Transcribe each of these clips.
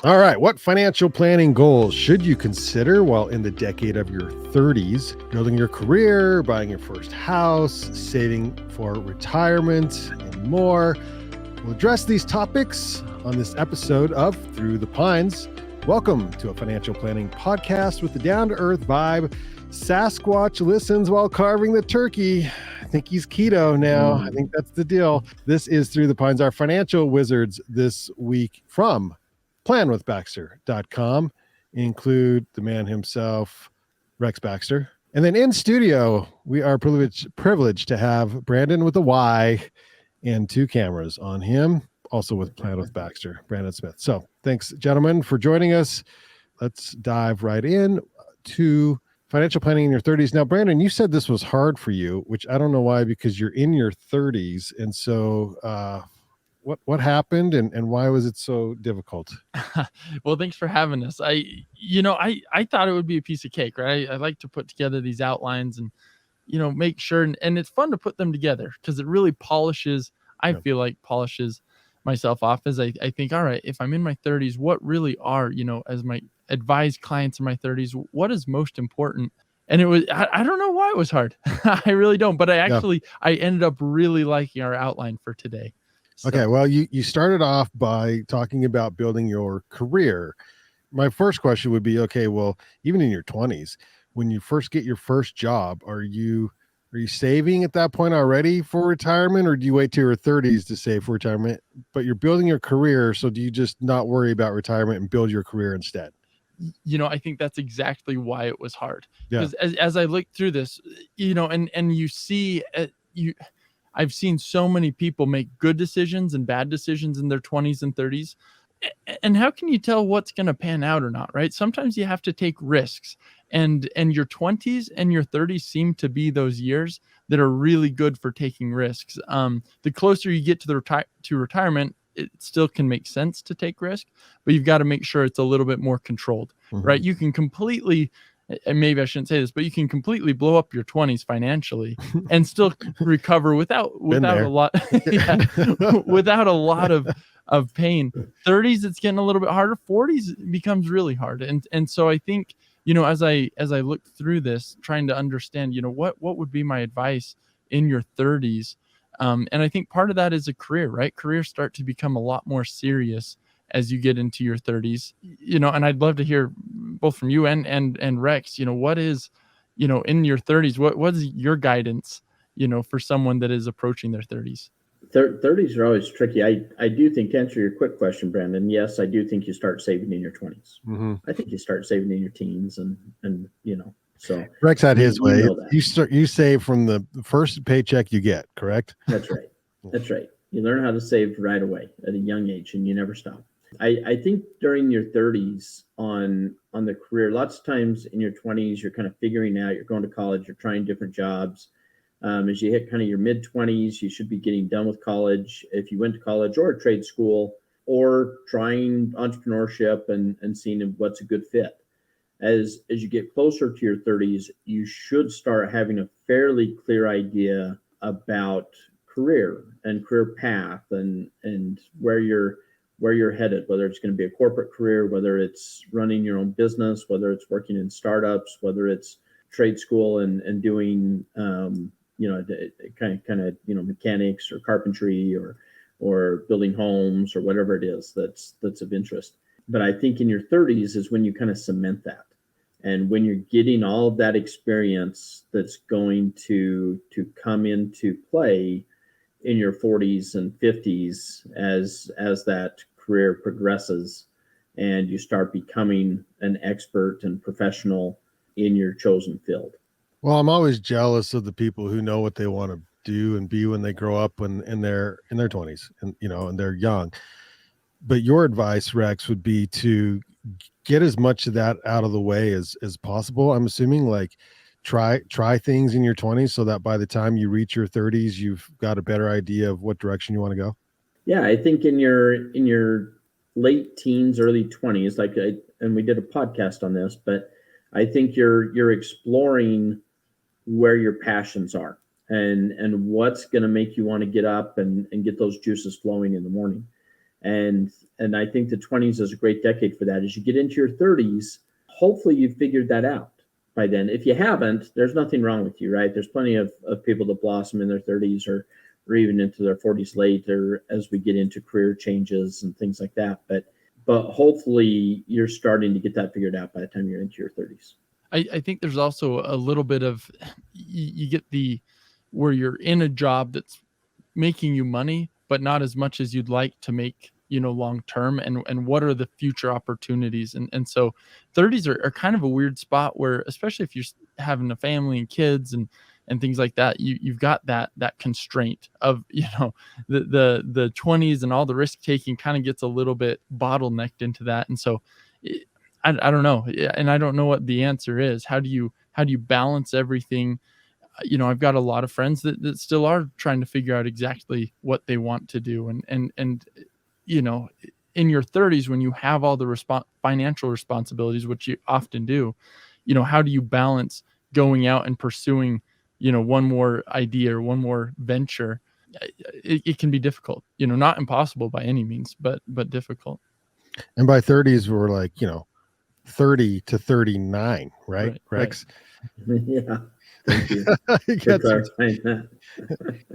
All right. What financial planning goals should you consider while in the decade of your 30s? Building your career, buying your first house, saving for retirement, and more. We'll address these topics on this episode of Through the Pines. Welcome to a financial planning podcast with the down-to-earth vibe. Sasquatch listens while carving the turkey. I think he's keto now. I think that's the deal. This is Through the Pines, our financial wizards this week from planwithbaxter.com include the man himself, Rex Baxter. And then in studio, we are privileged to have Brandon with a Y and two cameras on him, also with Plan with Baxter, Brandon Smith. So thanks, gentlemen, for joining us. Let's dive right in to financial planning in your 30s. Now, Brandon, you said this was hard for you, which I don't know why, because you're in your 30s. And so what happened and why was it so difficult? Well, thanks for having us. I thought it would be a piece of cake, right? I like to put together these outlines and, make sure. And it's fun to put them together because it really polishes, I feel like polishes myself off as I think, all right, if I'm in my 30s, what really are, as my advised clients in my 30s, what is most important? And it was, I don't know why it was hard. I really don't. But I ended up really liking our outline for today. So. Okay, well, you started off by talking about building your career. My first question would be, okay, well, even in your 20s, when you first get your first job, are you saving at that point already for retirement, or do you wait till your 30s to save for retirement? But you're building your career, so do you just not worry about retirement and build your career instead? I think that's exactly why it was hard. Because as I looked through this, and you see I've seen so many people make good decisions and bad decisions in their 20s and 30s. And how can you tell what's going to pan out or not, right? Sometimes you have to take risks. And your 20s and your 30s seem to be those years that are really good for taking risks. The closer you get to retirement, it still can make sense to take risk, but you've got to make sure it's a little bit more controlled, right? You can completely, and maybe I shouldn't say this, but you can completely blow up your 20s financially and still recover without a lot, without a lot of pain. 30s, it's getting a little bit harder. 40s becomes really hard. And so I think, as I looked through this, trying to understand, what would be my advice in your 30s. And I think part of that is a career, right? Careers start to become a lot more serious as you get into your 30s, and I'd love to hear both from you and Rex, what is, in your 30s, what is your guidance, for someone that is approaching their 30s? 30s are always tricky. I do think, to answer your quick question, Brandon, yes, I do think you start saving in your 20s. I think you start saving in your teens and so Rex had his way. You save from the first paycheck you get, correct? That's right. You learn how to save right away at a young age and you never stop. I think during your 30s on the career, lots of times in your 20s, you're kind of figuring out, you're going to college, you're trying different jobs. As you hit kind of your mid 20s, you should be getting done with college. If you went to college or a trade school, or trying entrepreneurship and seeing what's a good fit. As you get closer to your 30s, you should start having a fairly clear idea about career and career path and where you're headed, whether it's going to be a corporate career, whether it's running your own business, whether it's working in startups, whether it's trade school and doing kind of mechanics or carpentry or building homes or whatever it is that's of interest. But I think in your 30s is when you kind of cement that. And when you're getting all of that experience that's going to come into play in your 40s and 50s as that career progresses and you start becoming an expert and professional in your chosen field. Well, I'm always jealous of the people who know what they want to do and be when they grow up when in their 20s and they're young. But your advice, Rex, would be to get as much of that out of the way as possible. I'm assuming like try things in your 20s so that by the time you reach your 30s, you've got a better idea of what direction you want to go. Yeah, I think in your late teens, early 20s, and we did a podcast on this, but I think you're exploring where your passions are and what's going to make you want to get up and get those juices flowing in the morning. And I think the 20s is a great decade for that. As you get into your 30s, hopefully you've figured that out by then. If you haven't, there's nothing wrong with you, right? There's plenty of people that blossom in their 30s or even into their 40s later as we get into career changes and things like that. But hopefully you're starting to get that figured out by the time you're into your 30s. I think there's also a little bit of, you get where you're in a job that's making you money, but not as much as you'd like to make, long term, and what are the future opportunities. And so 30s are kind of a weird spot where, especially if you're having a family and kids and things like that, you've got that constraint of, the 20s, and all the risk taking kind of gets a little bit bottlenecked into that. And so I don't know. And I don't know what the answer is. How do you balance everything? I've got a lot of friends that still are trying to figure out exactly what they want to do. And in your 30s, when you have all the financial responsibilities, which you often do, how do you balance going out and pursuing, one more idea or one more venture? It can be difficult, not impossible by any means, but difficult. And by 30s, we're like, 30 to 39, right, Rex? Right. Yeah. Thank you.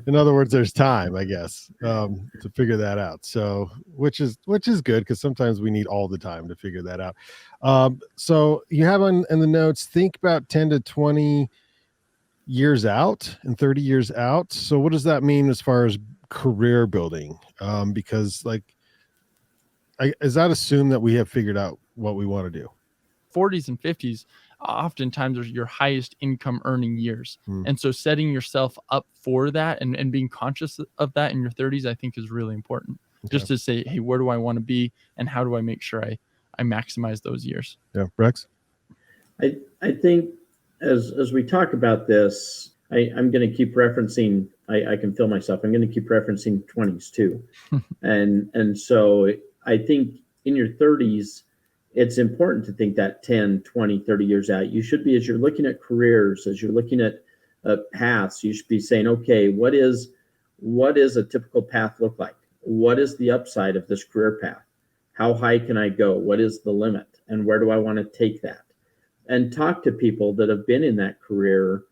In other words, there's time, I guess, to figure that out. So, which is good, because sometimes we need all the time to figure that out. So you have in the notes, think about 10 to 20 years out and 30 years out. So what does that mean as far as career building? Because does that assume that we have figured out what we want to do? 40s and 50s oftentimes are your highest income earning years. And so setting yourself up for that and being conscious of that in your 30s, I think, is really important. Okay. Just to say, hey, where do I want to be, and how do I make sure I maximize those years? Yeah. Rex? I think as we talk about this, I'm going to keep referencing, I can feel myself, I'm going to keep referencing 20s too. and so I think in your 30s, it's important to think that 10, 20, 30 years out. You should be, as you're looking at careers, as you're looking at paths, you should be saying, okay, what is a typical path look like? What is the upside of this career path? How high can I go? What is the limit? And where do I want to take that? And talk to people that have been in that career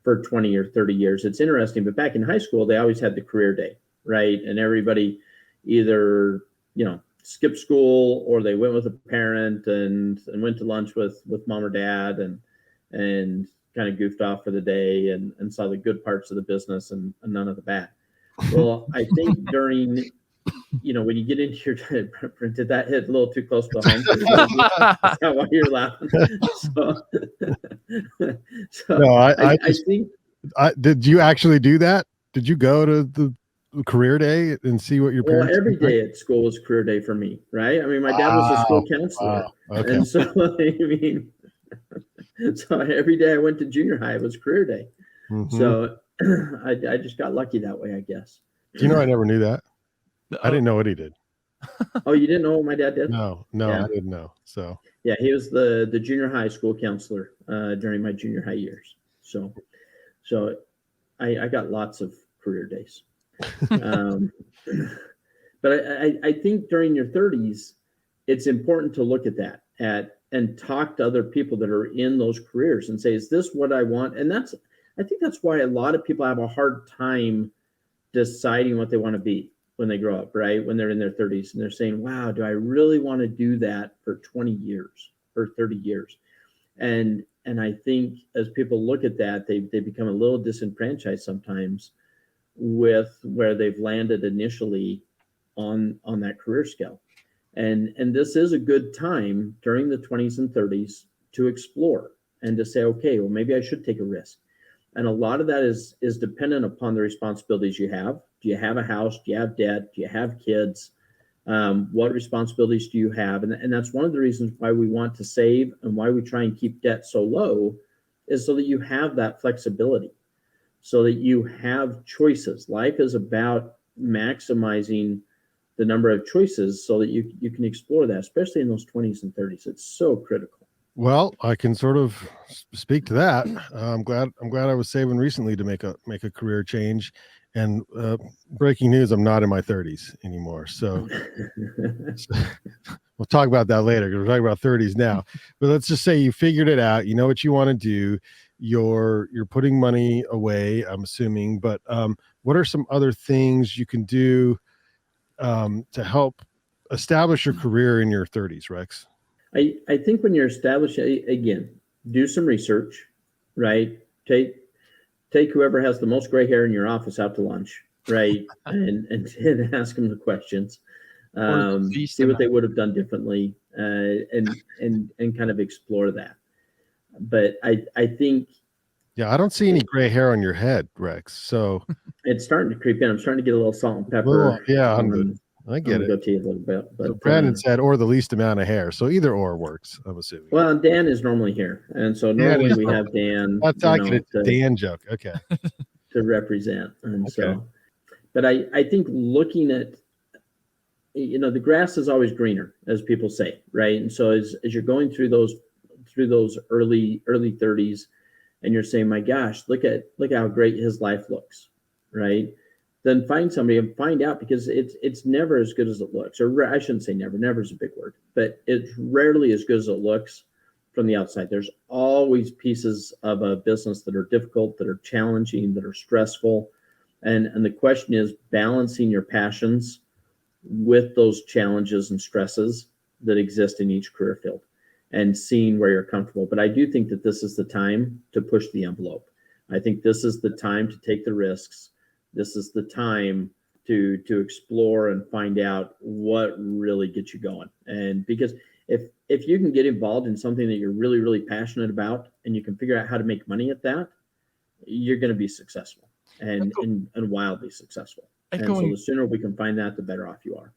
for 20 or 30 years. It's interesting, but back in high school, they always had the career day, right? And everybody either, skipped school, or they went with a parent and went to lunch with mom or dad and kind of goofed off for the day and saw the good parts of the business and none of the bad. Well, I think during, when you get into your, did that hit a little too close to home? That's not why you're laughing. So no, I think. Did you actually do that? Did you go to the career day and see what your parents? Well, every day at school was career day for me, right? I mean, my dad was a school counselor. Wow. Okay. And so, so every day I went to junior high, it was career day. Mm-hmm. So I just got lucky that way, I guess. Do you know, I never knew that. I didn't know what he did. Oh, you didn't know what my dad did? No, yeah. I didn't know. So yeah, he was the junior high school counselor during my junior high years. So I got lots of career days. But I think during your 30s, it's important to look at that and talk to other people that are in those careers and say, is this what I want? And I think that's why a lot of people have a hard time deciding what they want to be when they grow up, right? When they're in their 30s and they're saying, wow, do I really want to do that for 20 years or 30 years? And I think as people look at that, they become a little disenfranchised sometimes with where they've landed initially on that career scale. And this is a good time during the 20s and 30s to explore and to say, okay, well, maybe I should take a risk. And a lot of that is dependent upon the responsibilities you have. Do you have a house? Do you have debt? Do you have kids? What responsibilities do you have? And that's one of the reasons why we want to save and why we try and keep debt so low, is so that you have that flexibility, so that you have choices. Life is about maximizing the number of choices so that you can explore that, especially in those 20s and 30s. It's so critical. Well, I can sort of speak to that. I'm glad I was saving recently to make a career change. And breaking news, I'm not in my 30s anymore. So we'll talk about that later because we're talking about 30s now. But let's just say you figured it out. You know what you want to do. You're putting money away, I'm assuming. But what are some other things you can do to help establish your career in your 30s, Rex? I think when you're establishing, again, do some research, right? Take whoever has the most gray hair in your office out to lunch, right? and ask them the questions. See what they would have done differently, and kind of explore that. But I think, yeah, I don't see any gray hair on your head, Rex. So it's starting to creep in. I'm starting to get a little salt and pepper. Yeah, I get it. Goatee a little bit. But so Brandon said, or the least amount of hair. So either or works, I'm assuming. Well, Dan is normally here, and so normally we have Dan. That's I get a Dan joke. Okay. To represent, and okay. So, but I think looking at, the grass is always greener, as people say, right? And so as you're going through those early 30s, and you're saying, my gosh, look at how great his life looks, right? Then find somebody and find out, because it's never as good as it looks. Or I shouldn't say never. Never is a big word, but it's rarely as good as it looks from the outside. There's always pieces of a business that are difficult, that are challenging, that are stressful. And the question is balancing your passions with those challenges and stresses that exist in each career field, and seeing where you're comfortable. But I do think that this is the time to push the envelope. I think this is the time to take the risks. This is the time to explore and find out what really gets you going. And because if you can get involved in something that you're really, really passionate about, and you can figure out how to make money at that, you're going to be successful and wildly successful. And so the sooner we can find that, the better off you are.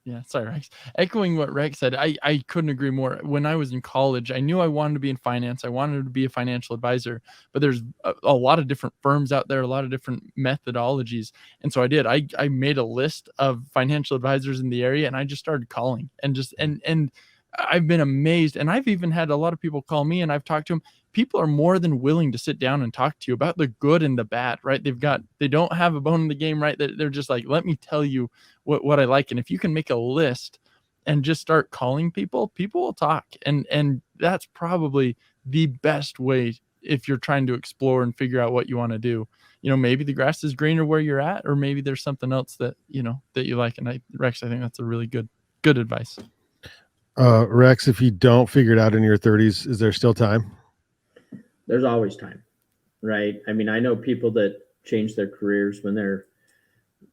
Yeah, sorry, Rex. Echoing what Rex said, I couldn't agree more. When I was in college, I knew I wanted to be in finance. I wanted to be a financial advisor, but there's a lot of different firms out there, a lot of different methodologies. And so I did. I made a list of financial advisors in the area, and I just started calling and I've been amazed. And I've even had a lot of people call me, and I've talked to them. People are more than willing to sit down and talk to you about the good and the bad, right? They don't have a bone in the game, right? They're just like, let me tell you what I like. And if you can make a list and just start calling people will talk. And that's probably the best way if you're trying to explore and figure out what you want to do. Maybe the grass is greener where you're at, or maybe there's something else that you like. And Rex, I think that's a really good advice. Rex, if you don't figure it out in your 30s, is there still time? There's always time, right? I mean, I know people that change their careers when they're,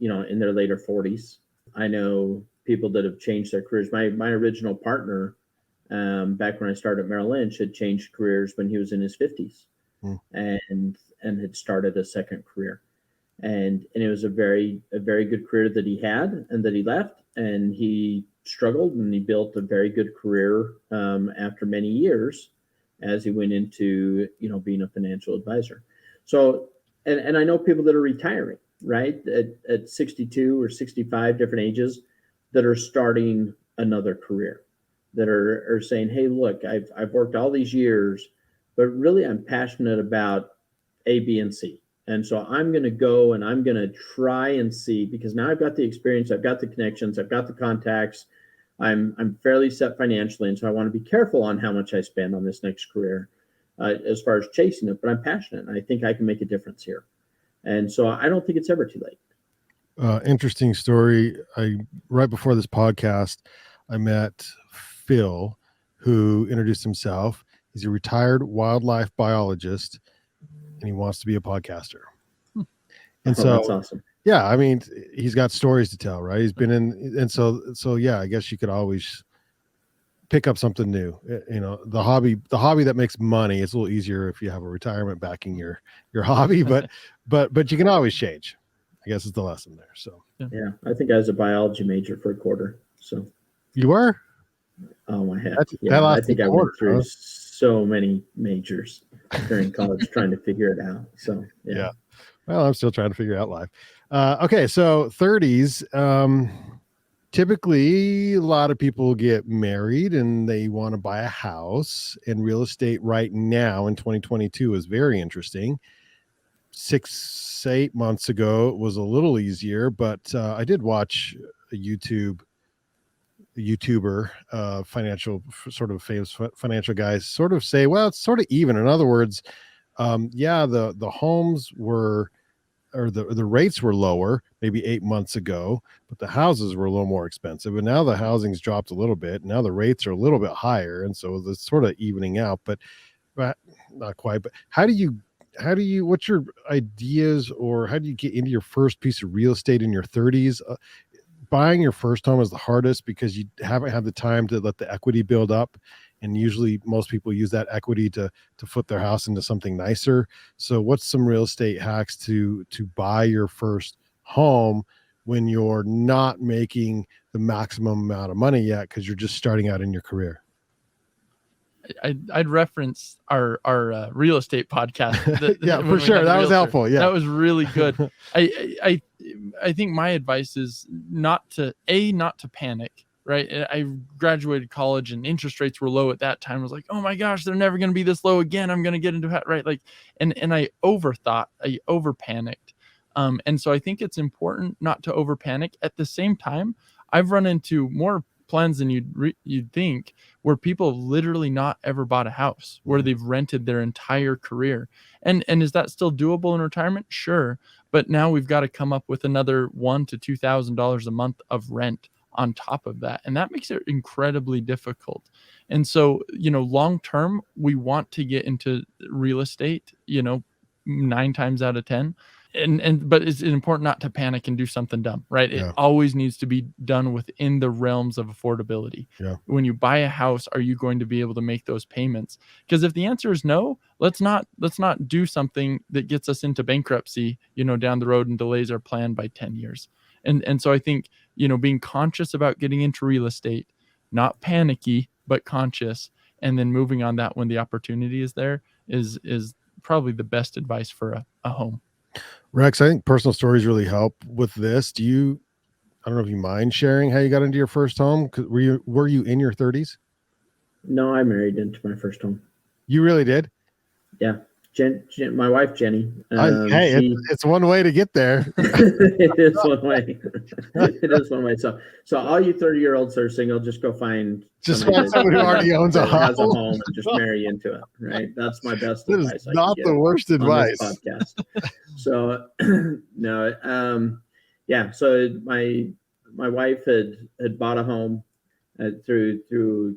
in their later 40s. I know people that have changed their careers. My original partner, back when I started at Merrill Lynch, had changed careers when he was in his 50s, and had started a second career. And it was a very good career that he had and that he left, and he struggled, and he built a very good career after many years, as he went into, being a financial advisor. So, and I know people that are retiring, right, at 62 or 65, different ages, that are starting another career, that are saying, hey, look, I've worked all these years, but really I'm passionate about A, B, and C. And so I'm going to go and I'm going to try and see, because now I've got the experience, I've got the connections, I've got the contacts, I'm fairly set financially, and so I want to be careful on how much I spend on this next career, as far as chasing it. But I'm passionate, and I think I can make a difference here. And so I don't think it's ever too late. Interesting story. Right before this podcast, I met Phil, who introduced himself. He's a retired wildlife biologist, and he wants to be a podcaster. And so that's awesome. Yeah, I mean, he's got stories to tell, right? He's been in, and so yeah, I guess you could always pick up something new. The hobby that makes money, it's a little easier if you have a retirement backing your hobby, but you can always change, I guess, is the lesson there. So yeah, I think I was a biology major for a quarter. So you were? Oh my head. I think I went through so many majors during college trying to figure it out. So yeah. Well, I'm still trying to figure out life. Okay, so 30s. Typically, a lot of people get married and they want to buy a house. And real estate right now in 2022 is very interesting. 6-8 months ago, it was a little easier, but I did watch a YouTuber, financial sort of famous financial guys sort of say, well, it's sort of even. In other words, the homes were, or the rates were lower maybe 8 months ago, but the houses were a little more expensive. And now the housing's dropped a little bit. Now the rates are a little bit higher. And so it's sort of evening out, but not quite. But how do you, what's your ideas, or how do you get into your first piece of real estate in your 30s? Buying your first home is the hardest because you haven't had the time to let the equity build up, and usually most people use that equity to flip their house into something nicer. So what's some real estate hacks to buy your first home when you're not making the maximum amount of money yet because you're just starting out in your career? I'd reference our real estate podcast. Yeah, for sure. That was helpful. Yeah, that was really good. I think my advice is not to panic. Right. I graduated college and interest rates were low at that time. I was like, oh my gosh, they're never going to be this low again. I'm going to get into it. Right. Like, and I over panicked. And so I think it's important not to over panic. At the same time, I've run into more plans than you'd think, where people have literally not ever bought a house, where they've rented their entire career. And is that still doable in retirement? Sure. But now we've got to come up with another $1,000 to $2,000 a month of rent on top of that. And that makes it incredibly difficult. And so, long term, we want to get into real estate, 9 times out of 10. But it's important not to panic and do something dumb, right? Yeah. It always needs to be done within the realms of affordability. Yeah. When you buy a house, are you going to be able to make those payments? Because if the answer is no, let's not do something that gets us into bankruptcy, down the road and delays our plan by 10 years. And so I think, being conscious about getting into real estate, not panicky, but conscious, and then moving on that when the opportunity is there is probably the best advice for a home. Rex, I think personal stories really help with this. I don't know if you mind sharing how you got into your first home. Were you in your 30s? No, I married into my first home. You really did? Yeah. Jen, my wife, Jenny. It's one way to get there. It is one way. It is one way. So all you 30-year-olds that are single, just go find someone who already owns has a home and just marry into it. Right. That's my best advice. That is not the worst advice. On this podcast. So no, yeah. So my wife had bought a home through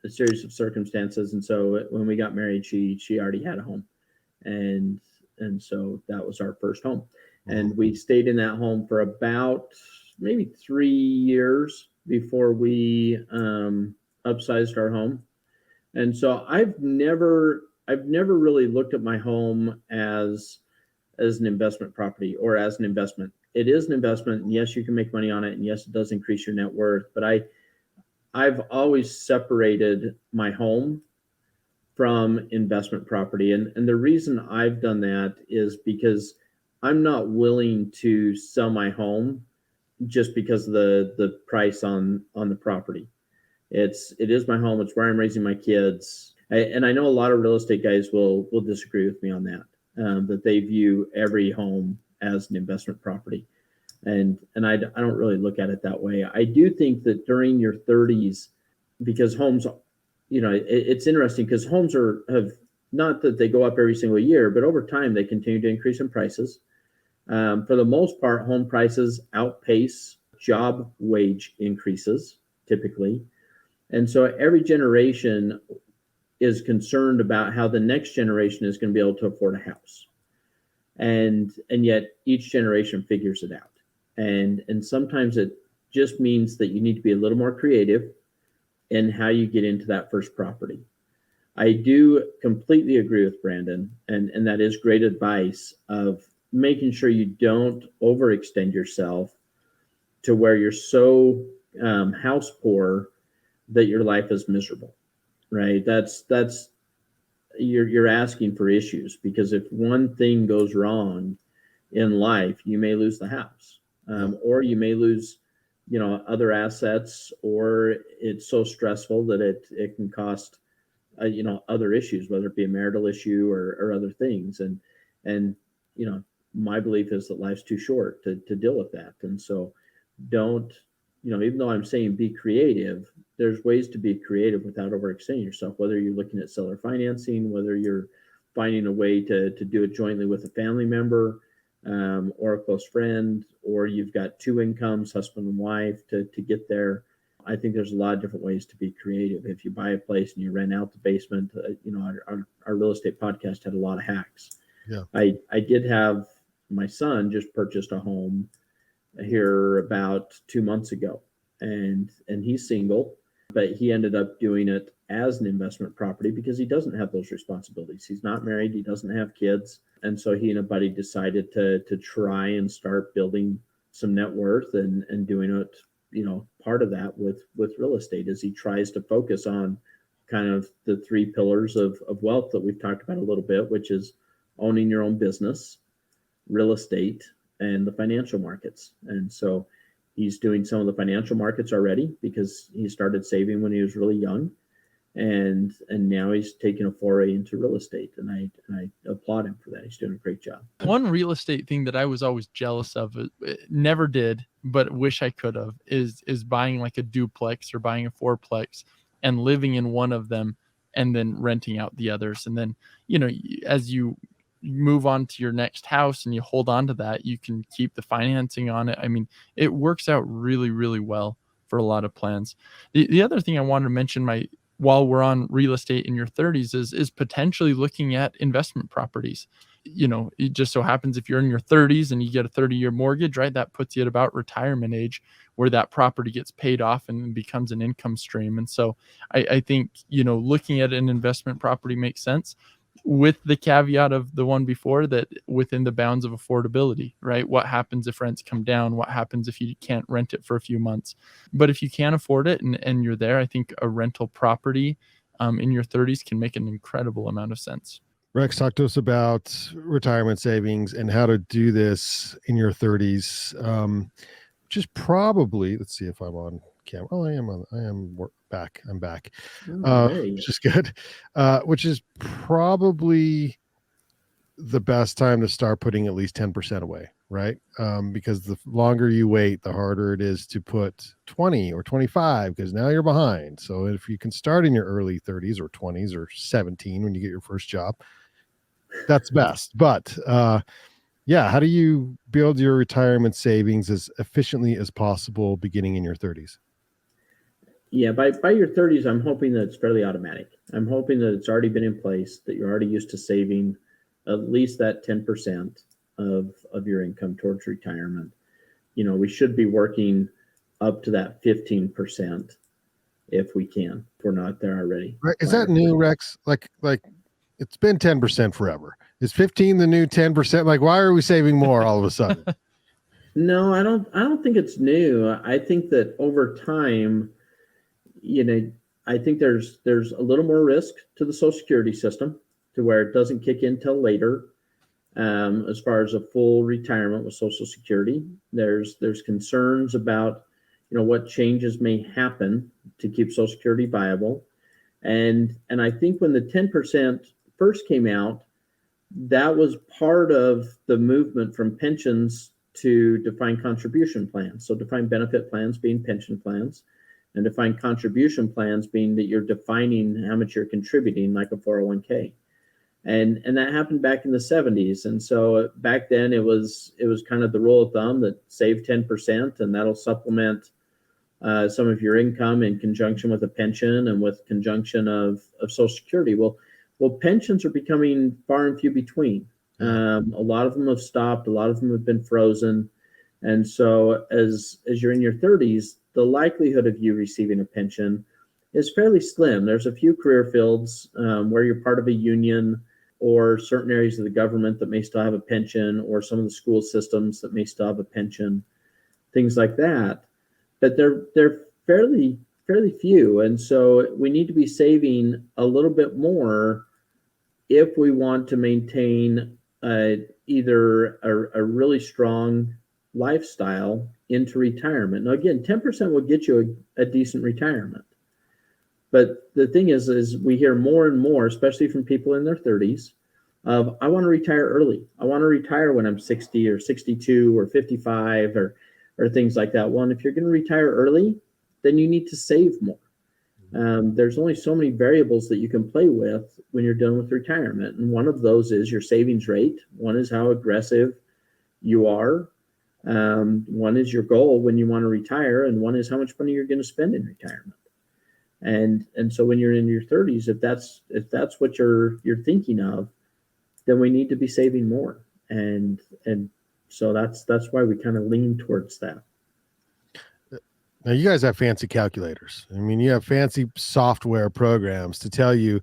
a series of circumstances, and so when we got married, she already had a home, and so that was our first home, and we stayed in that home for about maybe 3 years before we upsized our home. And so I've never really looked at my home as an investment property or as an investment. It is an investment, and yes, you can make money on it, and yes, it does increase your net worth, but I've always separated my home from investment property. And the reason I've done that is because I'm not willing to sell my home just because of the price on the property. It is my home. It's where I'm raising my kids. And I know a lot of real estate guys will disagree with me on that, that they view every home as an investment property. And I don't really look at it that way. I do think that during your 30s, because homes, it's interesting because homes have not that they go up every single year, but over time they continue to increase in prices. For the most part, home prices outpace job wage increases typically. And so every generation is concerned about how the next generation is going to be able to afford a house. And yet each generation figures it out. And sometimes it just means that you need to be a little more creative in how you get into that first property. I do completely agree with Brandon, and that is great advice of making sure you don't overextend yourself to where you're so house poor that your life is miserable, right? That's you're asking for issues, because if one thing goes wrong in life, you may lose the house. Or you may lose, other assets, or it's so stressful that it can cost, other issues, whether it be a marital issue or other things. And my belief is that life's too short to deal with that. And so don't, even though I'm saying be creative, there's ways to be creative without overextending yourself, whether you're looking at seller financing, whether you're finding a way to do it jointly with a family member, or a close friend, or you've got two incomes, husband and wife, to get there. I think there's a lot of different ways to be creative. If you buy a place and you rent out the basement, our real estate podcast had a lot of hacks. Yeah. I did have, my son just purchased a home here about 2 months ago, and he's single, but he ended up doing it as an investment property because he doesn't have those responsibilities. He's not married, he doesn't have kids. And so he and a buddy decided to try and start building some net worth and doing it, part of that with real estate, as he tries to focus on kind of the three pillars of wealth that we've talked about a little bit, which is owning your own business, real estate, and the financial markets. And so he's doing some of the financial markets already because he started saving when he was really young. And now he's taking a foray into real estate, and I applaud him for that. He's doing a great job. One real estate thing that I was always jealous of, never did, but wish I could have, is buying like a duplex or buying a fourplex and living in one of them and then renting out the others. And then, as you move on to your next house and you hold on to that, you can keep the financing on it. I mean, it works out really, really well for a lot of plans. The other thing I wanted to mention, while we're on real estate in your 30s, is potentially looking at investment properties. It just so happens if you're in your 30s and you get a 30-year mortgage, right, that puts you at about retirement age, where that property gets paid off and becomes an income stream. And so I think, looking at an investment property makes sense, with the caveat of the one before, that within the bounds of affordability, right? What happens if rents come down? What happens if you can't rent it for a few months? But if you can afford it and you're there, I think a rental property in your 30s can make an incredible amount of sense. Rex, talk to us about retirement savings and how to do this in your 30s, which is probably, let's see if I'm on camera. Oh, back. I'm back. Which is good. Which is probably the best time to start putting at least 10% away, right? Because the longer you wait, the harder it is to put 20 or 25, because now you're behind. So if you can start in your early 30s or 20s or 17 when you get your first job, that's best. But how do you build your retirement savings as efficiently as possible beginning in your 30s? Yeah, by your 30s, I'm hoping that it's fairly automatic. I'm hoping that it's already been in place, that you're already used to saving at least that 10% of your income towards retirement. We should be working up to that 15% if we can. If we're not there already. Right. Is that new, Rex? Like it's been 10% forever. Is 15 the new 10%? Like, why are we saving more all of a sudden? No, I don't think it's new. I think that over time, I think there's a little more risk to the Social Security system, to where it doesn't kick in till later. As far as a full retirement with Social Security, there's concerns about, what changes may happen to keep Social Security viable. And I think when the 10% first came out, that was part of the movement from pensions to defined contribution plans. So defined benefit plans being pension plans, and defined contribution plans being that you're defining how much you're contributing, like a 401k. And that happened back in the 70s. And so back then it was kind of the rule of thumb that save 10% and that'll supplement some of your income in conjunction with a pension and with conjunction of Social Security. Well, pensions are becoming far and few between. A lot of them have stopped. A lot of them have been frozen. And so as you're in your 30s, the likelihood of you receiving a pension is fairly slim. There's a few career fields where you're part of a union, or certain areas of the government that may still have a pension, or some of the school systems that may still have a pension, things like that. But they're fairly few. And so we need to be saving a little bit more if we want to maintain either a really strong lifestyle into retirement. Now, again, 10% will get you a decent retirement. But the thing is we hear more and more, especially from people in their 30s, of I want to retire early. I want to retire when I'm 60 or 62 or 55 or things like that. Well, and if you're going to retire early, then you need to save more. There's only so many variables that you can play with when you're done with retirement. And one of those is your savings rate. One is how aggressive you are. One is your goal when you want to retire, and one is how much money you're going to spend in retirement. And so when you're in your 30s, if that's what you're thinking of, then we need to be saving more. And so that's why we kind of lean towards that. Now, you guys have fancy calculators. I mean, you have fancy software programs to tell you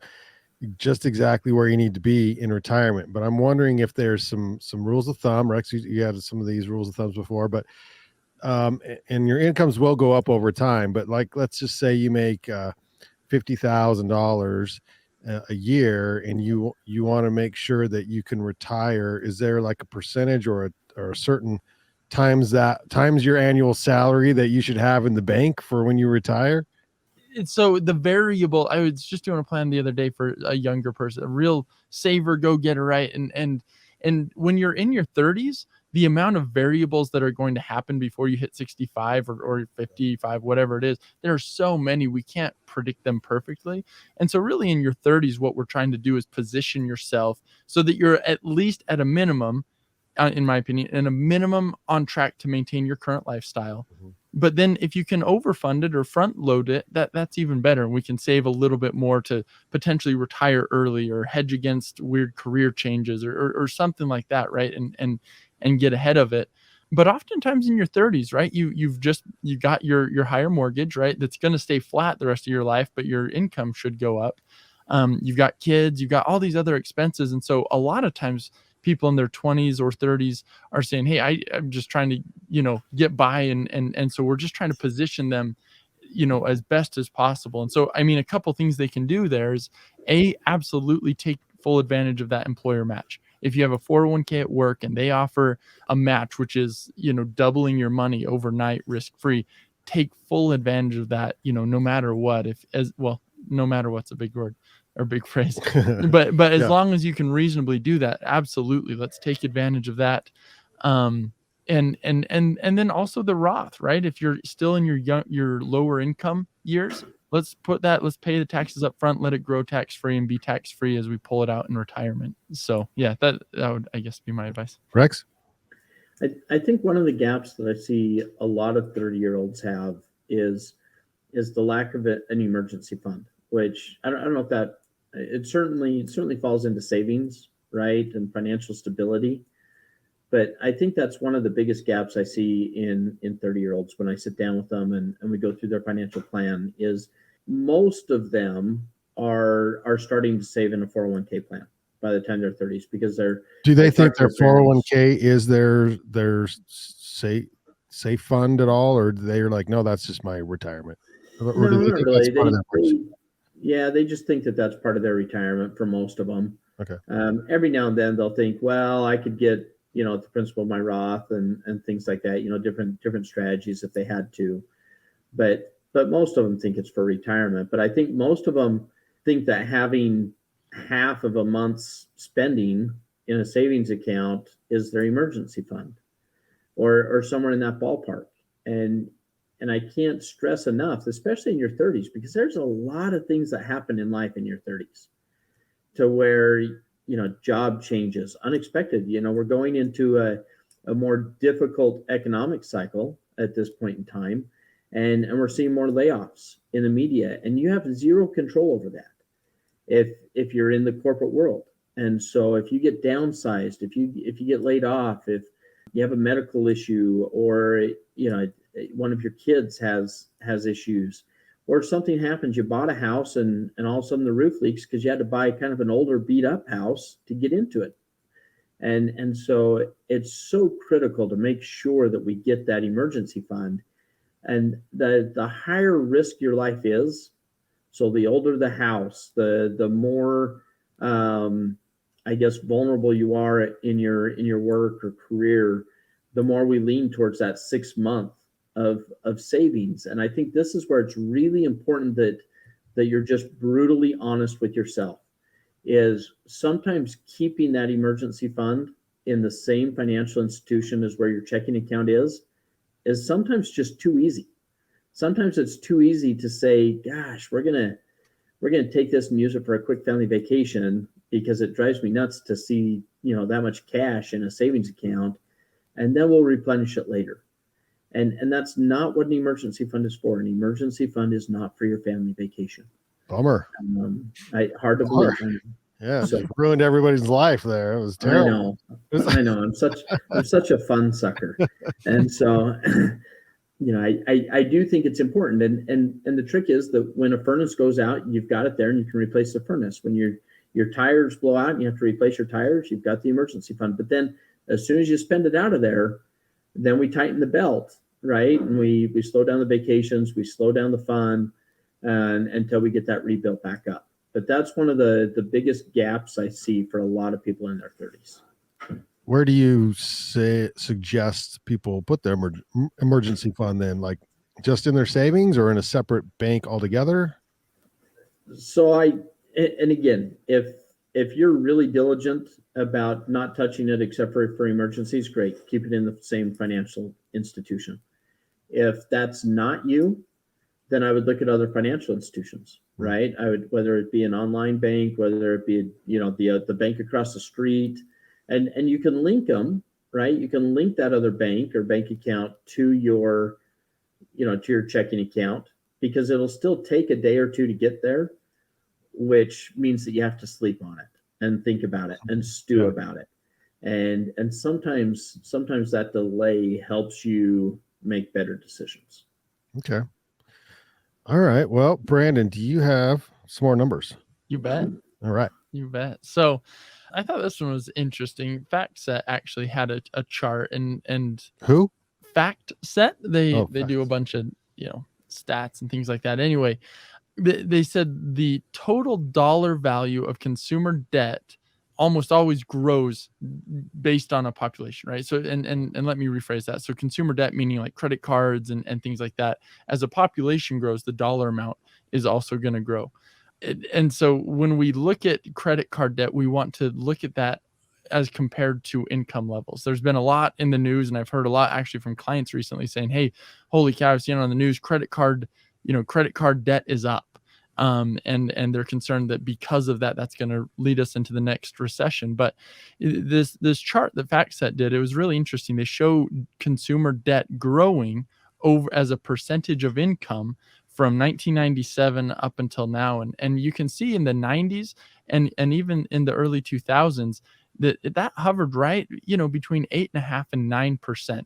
just exactly where you need to be in retirement. But I'm wondering if there's some rules of thumb. Rex, you had some of these rules of thumbs before, but and your incomes will go up over time. But like, let's just say you make $50,000 a year, and you want to make sure that you can retire. Is there like a percentage or a certain times your annual salary that you should have in the bank for when you retire? So the variable, I was just doing a plan the other day for a younger person, a real saver, go getter, right? And when you're in your 30s, the amount of variables that are going to happen before you hit 65 or 55, whatever it is, there are so many, we can't predict them perfectly. And so really in your 30s, what we're trying to do is position yourself so that you're at least at a minimum, in my opinion, and a minimum on track to maintain your current lifestyle. Mm-hmm. But then if you can overfund it or front load it, that's even better. We can save a little bit more to potentially retire early or hedge against weird career changes or something like that, right? And get ahead of it. But oftentimes in your 30s, right, you got your higher mortgage, right? That's going to stay flat the rest of your life, but your income should go up. You've got kids, you've got all these other expenses. And so a lot of times people in their 20s or 30s are saying, hey, I'm just trying to, get by. And so we're just trying to position them, as best as possible. And so, I mean, a couple things they can do there is absolutely take full advantage of that employer match. If you have a 401k at work and they offer a match, which is, doubling your money overnight, risk-free, take full advantage of that, no matter what. No matter what's a big word or big phrase, but as Yeah. long as you can reasonably do that, absolutely, let's take advantage of that. And then also the Roth, right? If you're still in your lower income years, let's pay the taxes up front, let it grow tax-free and be tax-free as we pull it out in retirement. So yeah, that would, I guess, be my advice. Rex? I think one of the gaps that I see a lot of 30-year-olds have is the lack of an emergency fund, which I don't know if that it certainly falls into savings, right, and financial stability. But I think that's one of the biggest gaps I see in 30-year-olds when I sit down with them and we go through their financial plan is most of them are starting to save in a 401k plan by the time they're 30s because do they think their 401k is their safe fund at all, or they're like, no, that's just my retirement? Or no, do they think really. that's part of their They just think that that's part of their retirement for most of them. Okay. Every now and then they'll think, well, I could get, the principal of my Roth and things like that, different strategies if they had to. But most of them think it's for retirement. But I think most of them think that having half of a month's spending in a savings account is their emergency fund or somewhere in that ballpark. And I can't stress enough, especially in your 30s, because there's a lot of things that happen in life in your 30s to where, job changes, unexpected. We're going into a more difficult economic cycle at this point in time. And we're seeing more layoffs in the media, and you have zero control over that if you're in the corporate world. And so if you get downsized, if you get laid off, if you have a medical issue, or one of your kids has issues, or something happens, you bought a house and all of a sudden the roof leaks because you had to buy kind of an older beat up house to get into it. And so it's so critical to make sure that we get that emergency fund. And the higher risk your life is, so the older the house, the more I guess vulnerable you are in your work or career, the more we lean towards that 6 month of savings. And I think this is where it's really important that you're just brutally honest with yourself. is sometimes keeping that emergency fund in the same financial institution as where your checking account is sometimes just too easy. Sometimes it's too easy to say, gosh, we're gonna take this and use it for a quick family vacation, because it drives me nuts to see, that much cash in a savings account, and then we'll replenish it later. And that's not what an emergency fund is for. An emergency fund is not for your family vacation. Bummer. Hard to believe. Yeah, so, ruined everybody's life there. It was terrible. I know. I'm such a fun sucker. And so, I do think it's important. And the trick is that when a furnace goes out, you've got it there and you can replace the furnace. When your tires blow out and you have to replace your tires, you've got the emergency fund. But then as soon as you spend it out of there, then we tighten the belt, right? And we slow down the vacations, we slow down the fund, until we get that rebuilt back up. But that's one of the biggest gaps I see for a lot of people in their 30s. Where do you suggest people put their emergency fund then? Like just in their savings or in a separate bank altogether? So and again, if you're really diligent about not touching it except for emergencies, great. Keep it in the same financial institution. If that's not you, then I would look at other financial institutions, right? I would, whether it be an online bank, whether it be, the bank across the street, and you can link them, right? You can link that other bank or bank account to your, to your checking account, because it'll still take a day or two to get there, which means that you have to sleep on it and think about it and stew about it. And sometimes that delay helps you make better decisions. Okay. All right. Well, Brandon, do you have some more numbers? You bet. All right. You bet. So I thought this one was interesting. FactSet actually had a chart and who? FactSet. They do a bunch of, stats and things like that. Anyway, they said the total dollar value of consumer debt almost always grows based on a population, right? So, and let me rephrase that. So consumer debt, meaning like credit cards and things like that, as a population grows, the dollar amount is also going to grow. And so when we look at credit card debt, we want to look at that as compared to income levels. There's been a lot in the news, and I've heard a lot actually from clients recently saying, hey, holy cow, I've seen it on the news, credit card debt is up. And they're concerned that because of that, that's going to lead us into the next recession. But this chart that FactSet did, it was really interesting. They show consumer debt growing over as a percentage of income from 1997 up until now. And you can see in the 90s and even in the early 2000s that hovered right, between 8.5% and 9%.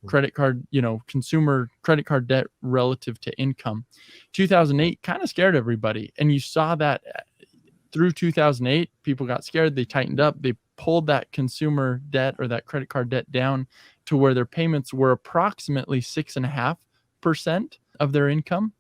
Credit card, consumer credit card debt relative to income. 2008 kind of scared everybody. And you saw that through 2008, people got scared. They tightened up. They pulled that consumer debt or that credit card debt down to where their payments were approximately 6.5% of their income.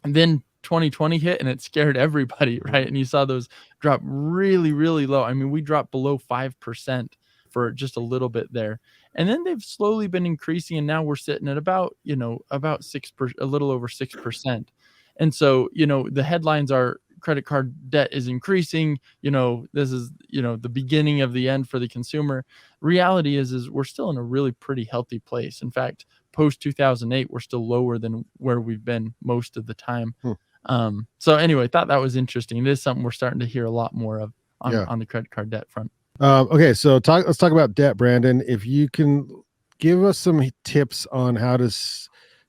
And then 2020 hit and it scared everybody, right? And you saw those drop really, really low. I mean, we dropped below 5% for just a little bit there. And then they've slowly been increasing, and now we're sitting at about 6%, a little over 6%. And so, the headlines are credit card debt is increasing. This is, the beginning of the end for the consumer. Reality is we're still in a really pretty healthy place. In fact, post 2008, we're still lower than where we've been most of the time. So anyway, I thought that was interesting. It is something we're starting to hear a lot more of on the credit card debt front. Okay, so let's talk about debt, Brandon. If you can give us some tips on how to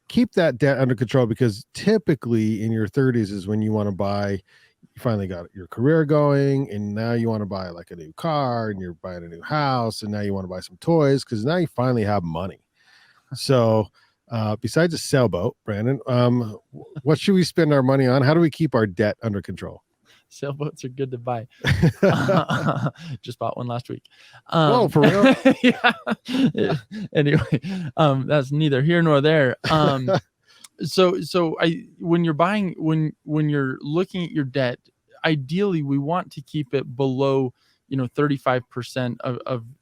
keep that debt under control, because typically in your 30s is when you want to buy, you finally got your career going, and now you want to buy like a new car, and you're buying a new house, and now you want to buy some toys because now you finally have money. So besides a sailboat, Brandon, what should we spend our money on? How do we keep our debt under control? Sailboats are good to buy. Just bought one last week. Oh, for real? Yeah. Anyway, that's neither here nor there. So when you're looking at your debt, ideally we want to keep it below 35%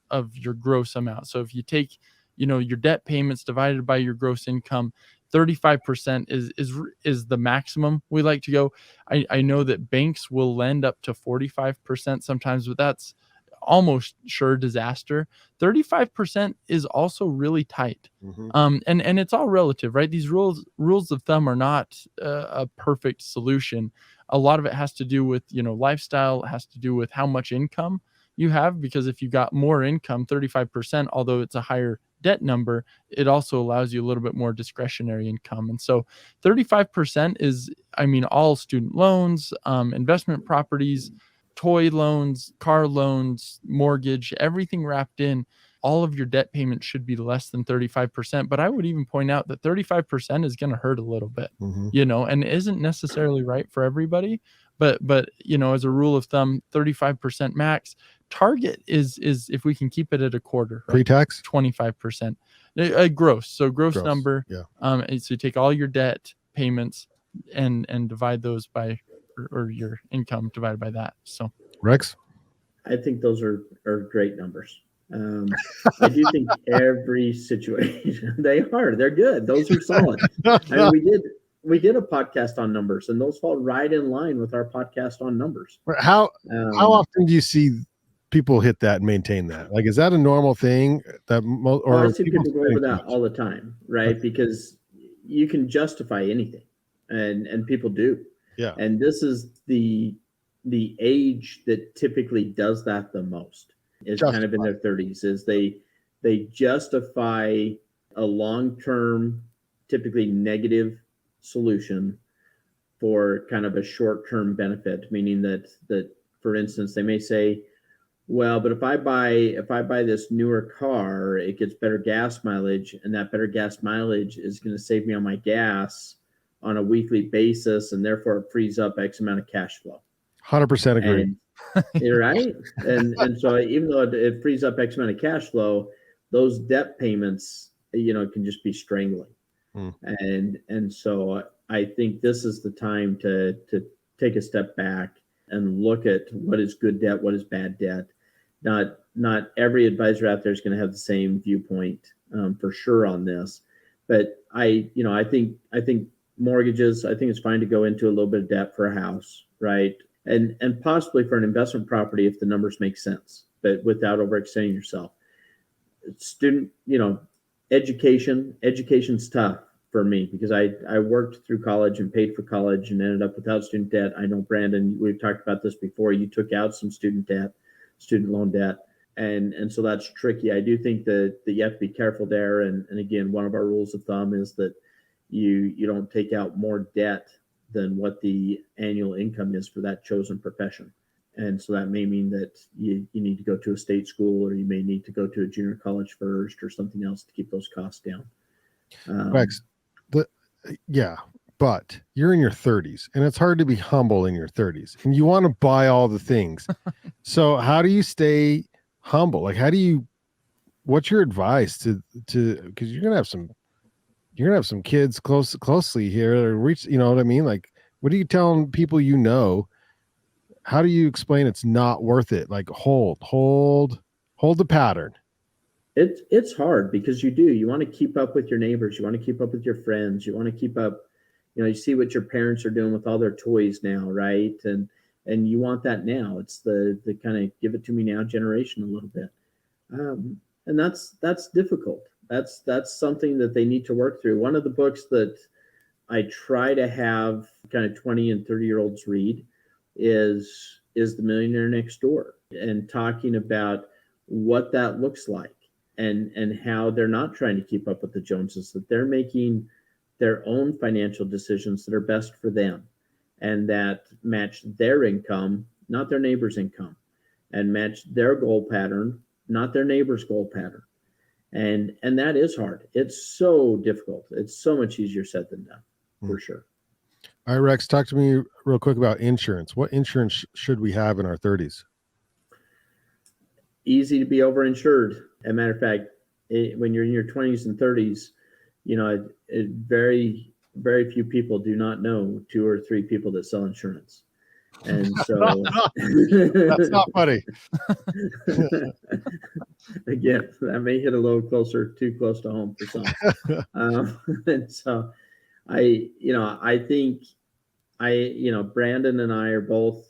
of your gross amount. So if you take your debt payments divided by your gross income, 35% is the maximum we like to go. I know that banks will lend up to 45% sometimes, but that's almost sure disaster. 35% is also really tight. And it's all relative, right? These rules of thumb are not a perfect solution. A lot of it has to do with, lifestyle. It has to do with how much income you have, because if you got more income, 35%, although it's a higher debt number, it also allows you a little bit more discretionary income. And so 35% is, all student loans, investment properties, toy loans, car loans, mortgage, everything wrapped in. All of your debt payments should be less than 35%. But I would even point out that 35% is going to hurt a little bit, and isn't necessarily right for everybody. But as a rule of thumb, 35% max. Target is if we can keep it at a quarter, right? Pre-tax 25%, gross. So gross number. Yeah. So you take all your debt payments and divide those by, or your income divided by that. So Rex, I think those are great numbers. I do think every situation they're good. Those are solid. And we did a podcast on numbers, and those fall right in line with our podcast on numbers. How often do you see people hit that and maintain that? Like, is that a normal thing that I see people go over that all the time, right? Because you can justify anything, and people do. Yeah. And this is the age that typically does that the most, is kind of in their 30s, is they justify a long-term, typically negative solution for kind of a short-term benefit, meaning that for instance, they may say, well, but if I buy this newer car, it gets better gas mileage, and that better gas mileage is going to save me on my gas on a weekly basis, and therefore it frees up X amount of cash flow. 100% agree. You're right. And so even though it frees up X amount of cash flow, those debt payments, can just be strangling. And so I think this is the time to take a step back and look at what is good debt, what is bad debt. Not every advisor out there is going to have the same viewpoint, for sure on this, but I think mortgages, I think it's fine to go into a little bit of debt for a house, right? And possibly for an investment property if the numbers make sense, but without overextending yourself. Student, education's tough for me, because I worked through college and paid for college and ended up without student debt. I know, Brandon, we've talked about this before. You took out some student loan debt. And so that's tricky. I do think that you have to be careful there. And again, one of our rules of thumb is that you don't take out more debt than what the annual income is for that chosen profession. And so that may mean that you need to go to a state school, or you may need to go to a junior college first or something else to keep those costs down. Rex, but you're in your 30s, and it's hard to be humble in your 30s, and you want to buy all the things. So how do you stay humble? Like, what's your advice to, because you're gonna have some kids closely here to reach, you know what I mean? Like, what are you telling people, how do you explain it's not worth it? Like, hold the pattern. It's hard, because you want to keep up with your neighbors, you want to keep up with your friends, you want to keep up, you see what your parents are doing with all their toys now, right? And you want that now. It's the kind of give it to me now generation a little bit. And that's difficult. That's something that they need to work through. One of the books that I try to have kind of 20 and 30-year-olds read is The Millionaire Next Door, and talking about what that looks like, and how they're not trying to keep up with the Joneses, that they're making their own financial decisions that are best for them, and that match their income, not their neighbor's income, and match their goal pattern, not their neighbor's goal pattern. And that is hard. It's so difficult. It's so much easier said than done, for sure. All right, Rex, talk to me real quick about insurance. What insurance should we have in our 30s? Easy to be overinsured. As a matter of fact, when you're in your 20s and 30s, very, very few people do not know 2 or 3 people that sell insurance. And so That's not funny. Again, that may hit a little too close to home for some. And so I think Brandon and I are both,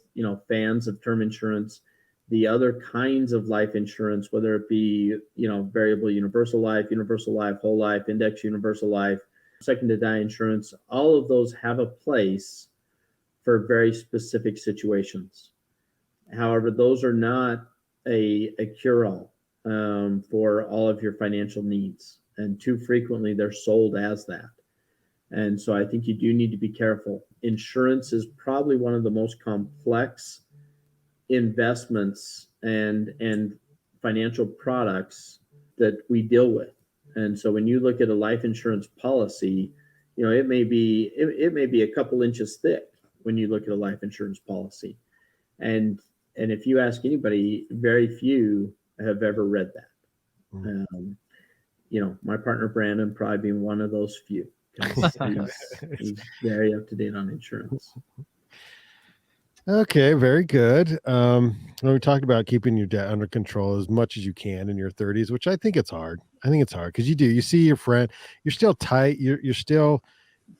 fans of term insurance. The other kinds of life insurance, whether it be, variable universal life, whole life, index universal life, second to die insurance, all of those have a place for very specific situations. However, those are not a cure-all for all of your financial needs. And too frequently, they're sold as that. And so I think you do need to be careful. Insurance is probably one of the most complex investments and financial products that we deal with. And so when you look at a life insurance policy, it may be a couple inches thick when you look at a life insurance policy. And if you ask anybody, very few have ever read that. My partner Brandon probably being one of those few. He's very up to date on insurance. Okay, very good. We talked about keeping your debt under control as much as you can in your 30s, which I think it's hard. Because you see your friend, you're still tight. You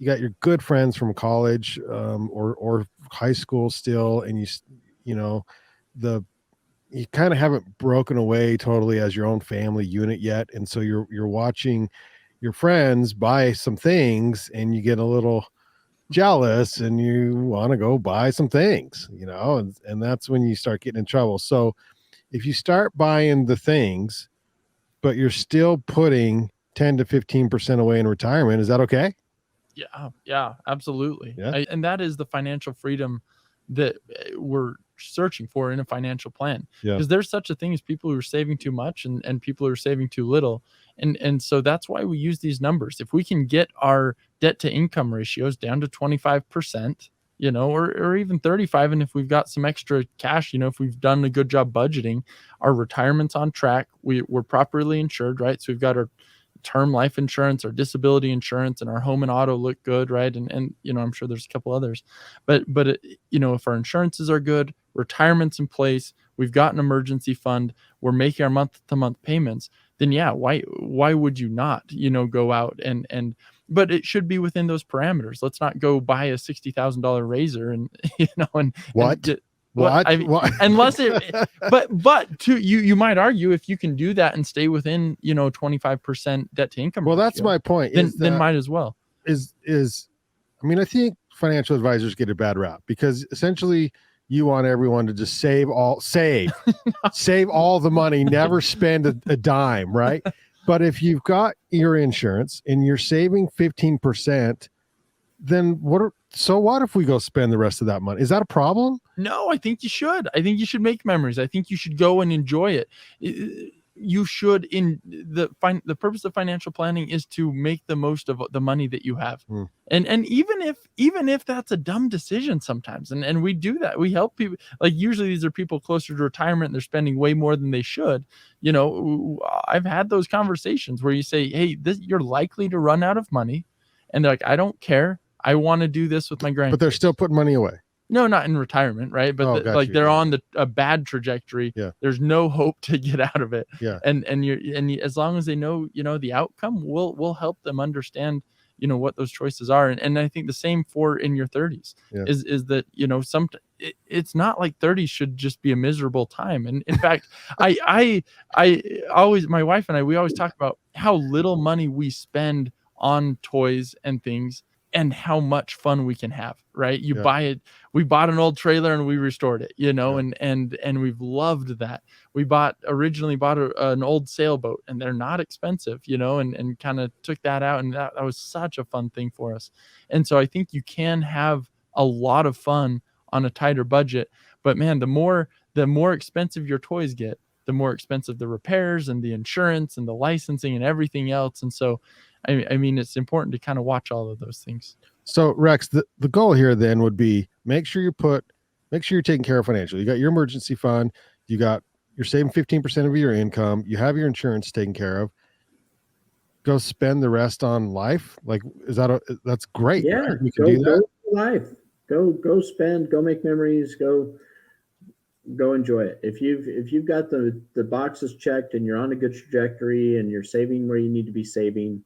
got your good friends from college or high school still, and you kind of haven't broken away totally as your own family unit yet, and so you're watching your friends buy some things, and you get a little jealous, and you want to go buy some things, and that's when you start getting in trouble. So if you start buying the things, but you're still putting 10 to 15% away in retirement, is that okay? Yeah, absolutely. Yeah. And that is the financial freedom that we're searching for in a financial plan. Because there's such a thing as people who are saving too much and people who are saving too little. And so that's why we use these numbers. If we can get our debt to income ratios down to 25%, or even 35, and if we've got some extra cash, if we've done a good job budgeting, our retirement's on track, we're properly insured, right? So we've got our term life insurance, our disability insurance, and our home and auto look good, right? And I'm sure there's a couple others, but if our insurances are good, retirement's in place, we've got an emergency fund, we're making our month-to-month payments, then why would you not go out and but it should be within those parameters. Let's not go buy a $60,000 razor and what? Unless it, but you might argue if you can do that and stay within 25% debt to income. Well, that's my point. Then might as well. I think financial advisors get a bad rap because essentially you want everyone to just save all the money, never spend a dime, right? But if you've got your insurance and you're saving 15%, then what if we go spend the rest of that money? Is that a problem? No, I think you should. I think you should make memories. I think you should go and enjoy it. You should. The purpose of financial planning is to make the most of the money that you have. And even if that's a dumb decision sometimes, and we do that, we help people. Like usually these are people closer to retirement and they're spending way more than they should. I've had those conversations where you say, hey, you're likely to run out of money, and they're like, I don't care, I want to do this with my grandkids. But they're still putting money away. No, not in retirement, right? But they're on a bad trajectory. Yeah. There's no hope to get out of it. Yeah. And as long as they know, the outcome, we'll help them understand, what those choices are. And I think the same for in your 30s is that, it's not like 30s should just be a miserable time. And in fact, I always, my wife and we always talk about how little money we spend on toys and things, and how much fun we can have, right? Buy it. We bought an old trailer and we restored it, and we've loved that. We originally bought an old sailboat, and they're not expensive, and kind of took that out, and that was such a fun thing for us. And so I think you can have a lot of fun on a tighter budget, but man, the more expensive your toys get, the more expensive the repairs and the insurance and the licensing and everything else. And so it's important to kind of watch all of those things. So Rex, the goal here then would be make sure you're taking care of financially. You got your emergency fund, you're saving 15% of your income, you have your insurance taken care of. Go spend the rest on life. Like, that's great. Yeah, right? You can do that. Go life. Go spend, go make memories, go enjoy it. If you've got the boxes checked and you're on a good trajectory and you're saving where you need to be saving,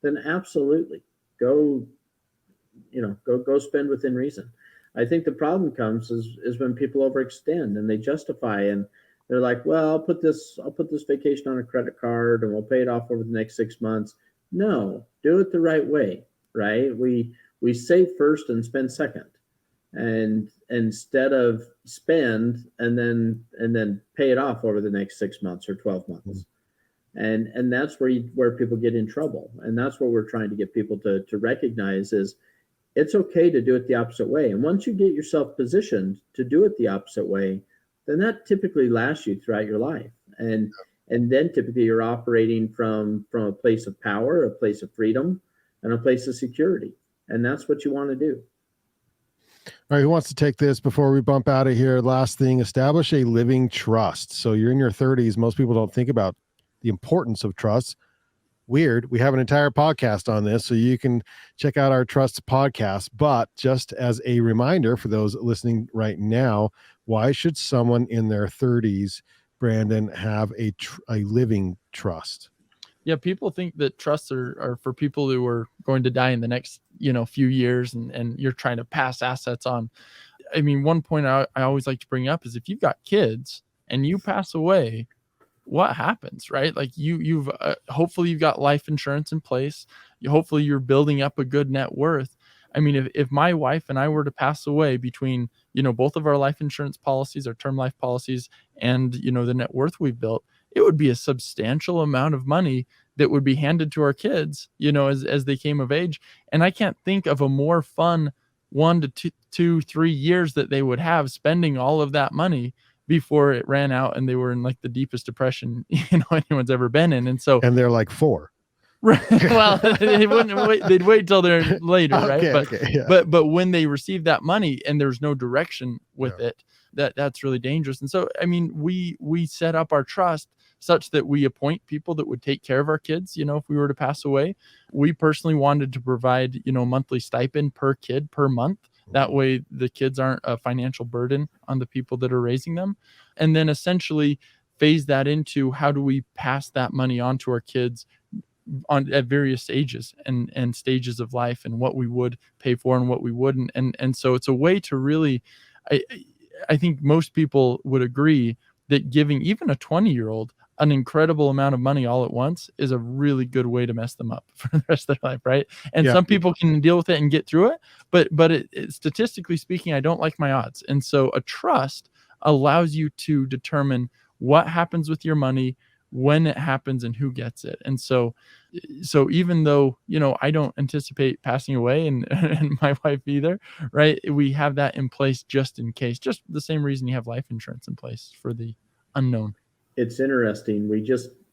then absolutely go go spend within reason. I think the problem comes is when people overextend and they justify, and they're like, well, I'll put this vacation on a credit card and we'll pay it off over the next 6 months. No, do it the right way, right? We save first and spend second. And instead of spend and then pay it off over the next 6 months or 12 months. And that's where people get in trouble. And that's what we're trying to get people to recognize is it's okay to do it the opposite way. And once you get yourself positioned to do it the opposite way, then that typically lasts you throughout your life. And then typically you're operating from a place of power, a place of freedom, and a place of security. And that's what you want to do. All right, who wants to take this before we bump out of here? Last thing, establish a living trust. So you're in your 30s. Most people don't think about the importance of trust. Weird. We have an entire podcast on this, so you can check out our Trusts podcast. But just as a reminder for those listening right now, why should someone in their 30s, Brandon, have a living trust? Yeah, people think that trusts are for people who are going to die in the next, few years, and you're trying to pass assets on. I mean, one point I always like to bring up is if you've got kids and you pass away, what happens, right? Like you've hopefully you've got life insurance in place. Hopefully you're building up a good net worth. I mean, if my wife and I were to pass away between, both of our life insurance policies, our term life policies, and, the net worth we've built, it would be a substantial amount of money that would be handed to our kids, as they came of age. And I can't think of a more fun 1 to 2, 3 years that they would have spending all of that money before it ran out and they were in like the deepest depression, anyone's ever been in. And they're like 4. Right. Well, they wouldn't wait. They'd wait till they're later, right? But when they receive that money and there's no direction with it, that's really dangerous. And so, I mean, we set up our trust such that we appoint people that would take care of our kids. If we were to pass away, we personally wanted to provide, monthly stipend per kid per month. That way the kids aren't a financial burden on the people that are raising them. And then essentially phase that into how do we pass that money on to our kids at various ages and stages of life, and what we would pay for and what we wouldn't. And so it's a way to really, I think most people would agree that giving even a 20-year-old an incredible amount of money all at once is a really good way to mess them up for the rest of their life, right? And some people can deal with it and get through it, but it, statistically speaking, I don't like my odds. And so a trust allows you to determine what happens with your money, when it happens, and who gets it. And so even though, I don't anticipate passing away and my wife either, right? We have that in place just in case, just the same reason you have life insurance in place for the unknown. It's interesting.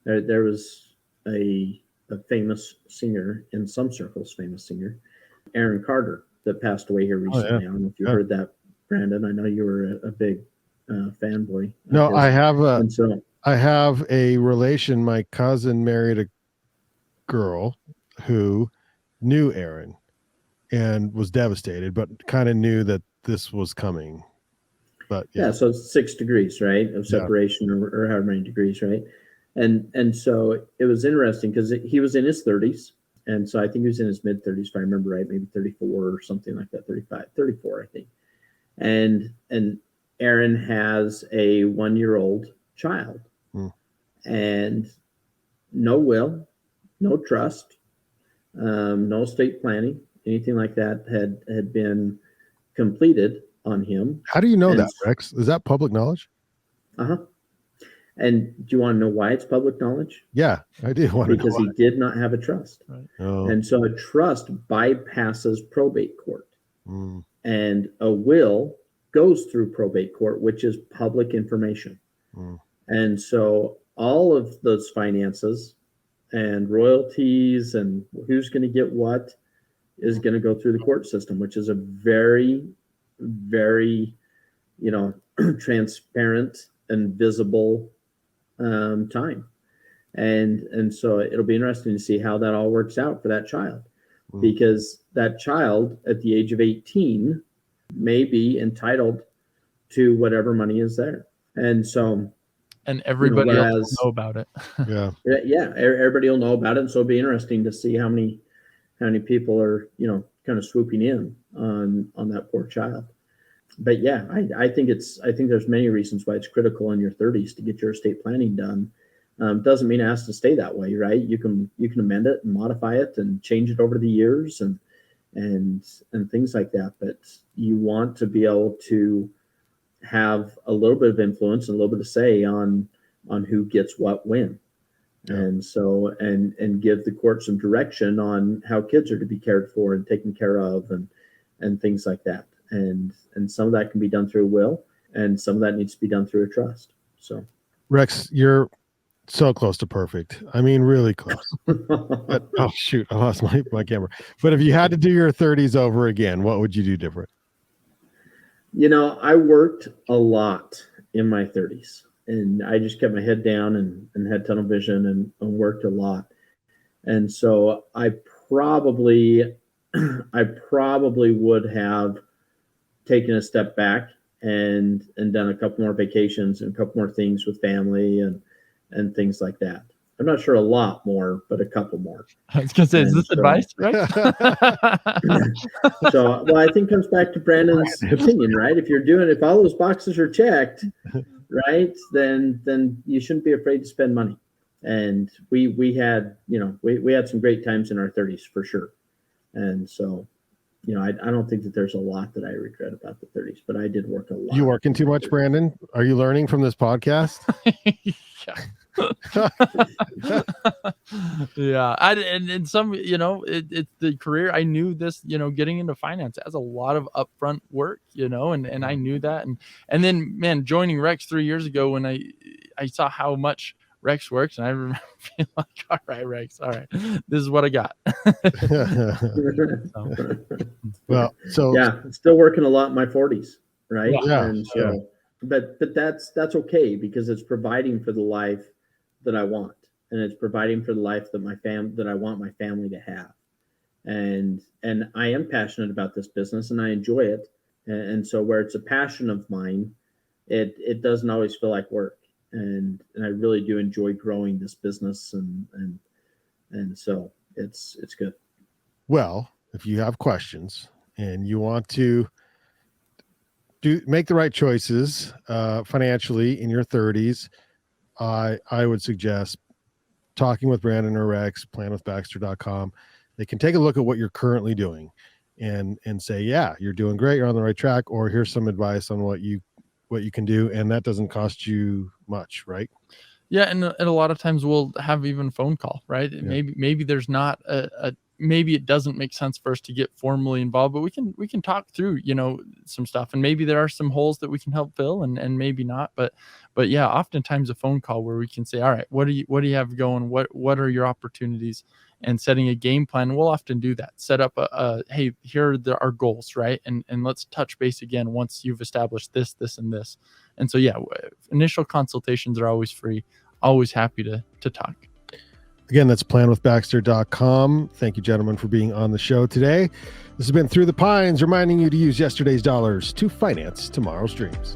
There was a famous singer, in some circles, Aaron Carter, that passed away here recently. I don't know if you heard that, Brandon. I know you were a big fanboy. No, I have a relation. My cousin married a girl who knew Aaron and was devastated, but kind of knew that this was coming. But so 6 degrees, right, of separation, or however many degrees, right? And so it was interesting because he was in his 30s, and so I think he was in his mid 30s, if I remember right, maybe 34 or something like that, 35, 34, I think. And Aaron has a 1-year-old child, and no will, no trust, no estate planning, anything like that had been completed on him. How do you know that, Rex? Is that public knowledge? And do you want to know why it's public knowledge? Yeah, I do want to know. Because he did not have a trust. Right. And so a trust bypasses probate court. And a will goes through probate court, which is public information. And so all of those finances and royalties and who's going to get what is going to go through the court system, which is a very, very, transparent and visible time. And so it'll be interesting to see how that all works out for that child, because that child at the age of 18 may be entitled to whatever money is there. And so, and everybody else whereas- will know about it. yeah, everybody will know about it. And so it'll be interesting to see how many people are, kind of swooping in on that poor child. But yeah, I think there's many reasons why it's critical in your 30s to get your estate planning done. Doesn't mean it has to stay that way, right? You can amend it and modify it and change it over the years and things like that. But you want to be able to have a little bit of influence and a little bit of say on who gets what when. Yeah. And so, and give the court some direction on how kids are to be cared for and taken care of and things like that. And some of that can be done through a will, and some of that needs to be done through a trust. So, Rex, you're so close to perfect. I mean, really close. But, oh shoot, I lost my camera. But if you had to do your 30s over again, what would you do different? I worked a lot in my 30s, and I just kept my head down and had tunnel vision and worked a lot. And so I probably would have taken a step back and done a couple more vacations and a couple more things with family and things like that. I'm not sure a lot more, but a couple more. I was gonna say, is this advice, right? So, well, I think it comes back to Brandon's opinion, right? If all those boxes are checked, right, then you shouldn't be afraid to spend money. And we had some great times in our 30s for sure. And so, I don't think that there's a lot that I regret about the 30s, but I did work a lot. You working too much, Brandon? Are you learning from this podcast? Yeah. And some, it's the career. I knew this, getting into finance has a lot of upfront work, and I knew that. And then, man, joining Rex 3 years ago when I saw how much Rex works, and I remember feeling like, all right, Rex, all right, this is what I got. Well, so yeah, still working a lot in my 40s, right? Yeah, and so, but that's okay, because it's providing for the life that I want, and it's providing for the life that I want my family to have, and I am passionate about this business and I enjoy it, and so where it's a passion of mine, it doesn't always feel like work. And I really do enjoy growing this business, and so it's good. Well, if you have questions and you want to make the right choices financially in your 30s, I would suggest talking with Brandon or Rex, planwithbaxter.com. They can take a look at what you're currently doing and say, yeah, you're doing great, you're on the right track, or here's some advice on what you can do, and that doesn't cost you much, right? Yeah, and a lot of times we'll have even a phone call, right? Yeah. Maybe there's not maybe it doesn't make sense for us to get formally involved, but we can talk through, some stuff, and maybe there are some holes that we can help fill, and maybe not, but yeah, oftentimes a phone call where we can say, all right, what do you have going? What are your opportunities? And setting a game plan. We'll often do that. Set up hey, here are our goals, right? And let's touch base again once you've established this, and this. And so, yeah, initial consultations are always free. Always happy to talk. Again, that's planwithbaxter.com. Thank you, gentlemen, for being on the show today. This has been Through the Pines, reminding you to use yesterday's dollars to finance tomorrow's dreams.